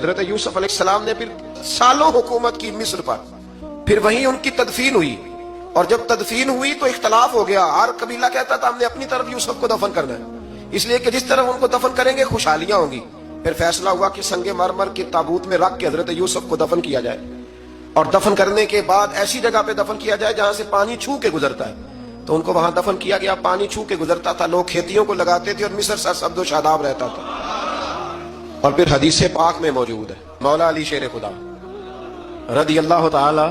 حضرت یوسف علیہ السلام نے پھر سالوں حکومت کی مصر پر، پھر وہیں ان کی تدفین ہوئی، اور جب تدفین ہوئی تو اختلاف ہو گیا۔ ہر قبیلہ کہتا تھا ہم نے اپنی طرف یوسف کو دفن کرنا ہے، اس لیے کہ جس طرف ان کو دفن کریں گے خوشحالیاں ہوں گی۔ پھر فیصلہ ہوا کہ سنگ مرمر کے تابوت میں رکھ کے حضرت یوسف کو دفن کیا جائے، اور دفن کرنے کے بعد ایسی جگہ پہ دفن کیا جائے جہاں سے پانی چھو کے گزرتا ہے۔ تو ان کو وہاں دفن کیا گیا، پانی چھو کے گزرتا تھا، لوگ کھیتیوں کو لگاتے تھے اور مصر سرسبز و شاداب رہتا تھا۔ اور پھر حدیث پاک میں موجود ہے، مولا علی شیر خدا رضی اللہ تعالی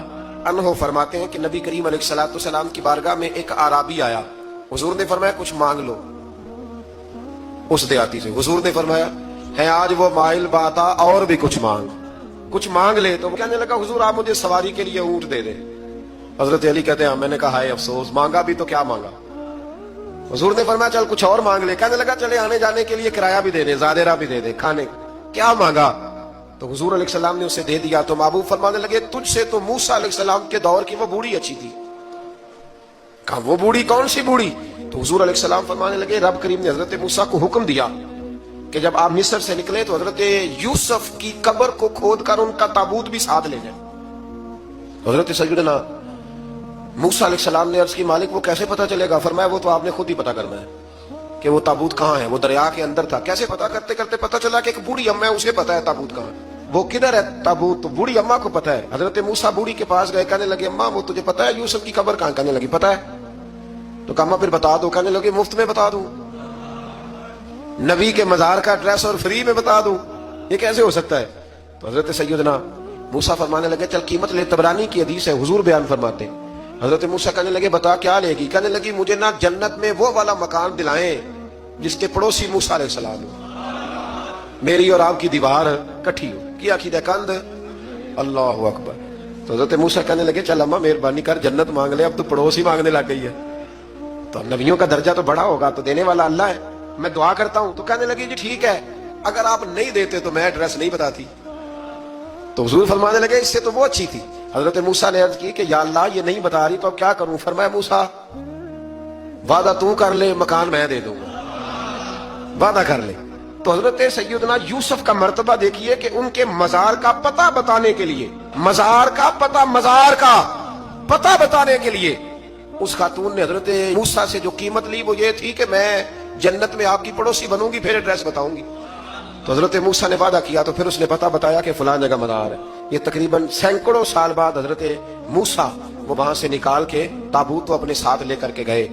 عنہ فرماتے ہیں کہ نبی کریم علیہ السلام کی بارگاہ میں ایک اعرابی آیا، حضور نے فرمایا کچھ مانگ لو اس دیہاتی سے۔ حضور نے فرمایا ہے آج وہ مائل باتا، اور بھی کچھ مانگ لے۔ تو کہنے لگا حضور آپ مجھے سواری کے لیے اونٹ دے دے۔ حضرت علی کہتے ہیں میں نے کہا ہے افسوس، مانگا بھی تو کیا مانگا۔ حضور نے فرمایا چل کچھ اور مانگ لے۔ کہنے لگا چلے آنے جانے کے لیے کرایہ بھی دے دے، زادرہ بھی دے دے، کھانے کیا مانگا؟ تو حضور علیہ السلام نے اسے دے دیا۔ تو محبوب فرمانے لگے تجھ سے تو موسیٰ علیہ السلام کے دور کی وہ بوڑھی اچھی تھی۔ کہا وہ بوڑھی کون سی بوڑھی؟ تو حضور علیہ السلام فرمانے لگے رب کریم نے حضرت موسیٰ کو حکم دیا کہ جب آپ مصر سے نکلے تو حضرت یوسف کی قبر کو کھود کر ان کا تابوت بھی ساتھ لے جائیں۔ حضرت سیدنا موسیٰ علیہ السلام نے عرض کی مالک وہ کیسے پتہ چلے گا؟ فرمایا وہ تو آپ نے خود ہی پتہ کرنا ہے کہ وہ تابوت کہاں ہے۔ وہ دریا کے اندر تھا، کیسے پتہ کرتے کرتے پتہ چلا کہ ایک بوڑھی اماں ہے، اسے پتہ ہے تابوت کہاں ہے، وہ کدھر ہے تابوت، تو بوڑھی اماں کو پتہ ہے۔ حضرت موسیٰ بوڑھی کے پاس گئے، کہنے لگے اماں وہ تجھے پتہ ہے یوسف کی قبر کہاں؟ کہنے لگی پتہ ہے۔ تو کہا اماں پھر بتا دو۔ کہنے لگے مفت میں بتا دوں، نبی کے مزار کا ایڈریس اور فری میں بتا دوں، یہ کیسے ہو سکتا ہے؟ تو حضرت سیدنا موسیٰ فرمانے لگے چل قیمت لے، طبرانی کی حدیث ہے، حضور بیان فرماتے ہیں۔ حضرت موسیٰ کہنے لگے بتا کیا لے گی؟ کہنے لگی مجھے نہ جنت میں وہ والا مکان دلائیں جس کے پڑوسی موسیٰ علیہ السلام ہو، میری اور آپ کی دیوار کٹھی ہو، کیا عقیدہ کند، اللہ اکبر۔ تو حضرت موسیٰ کہنے لگے چل اماں مہربانی کر جنت مانگ لے، اب تو پڑوسی مانگنے لگ گئی ہے، تو نبیوں کا درجہ تو بڑا ہوگا، تو دینے والا اللہ ہے، میں دعا کرتا ہوں۔ تو کہنے لگی جی ٹھیک ہے، اگر آپ نہیں دیتے تو میں ایڈریس نہیں بتاتی۔ تو حضور فرمانے لگے اس سے تو وہ اچھی تھی۔ حضرت موسیٰ نے عرض کی کہ یا اللہ یہ نہیں بتا رہی تو اب کیا کروں؟ فرمایا موسیٰ وعدہ تو کر لے، مکان میں دے دوں گا، وعدہ کر لے۔ تو حضرت سیدنا یوسف کا مرتبہ دیکھیے کہ ان کے مزار کا پتہ بتانے کے لیے، مزار کا پتہ بتانے کے لیے اس خاتون نے حضرت موسیٰ سے جو قیمت لی وہ یہ تھی کہ میں جنت میں آپ کی پڑوسی بنوں گی، پھر ایڈریس بتاؤں گی۔ تو حضرت موسیٰ نے وعدہ کیا، تو پھر اس نے پتہ بتایا کہ فلاں جگہ مزار ہے۔ یہ تقریباً سینکڑوں سال بعد حضرت موسیٰ وہ وہاں سے نکال کے تابوت کو اپنے ساتھ لے کر کے گئے۔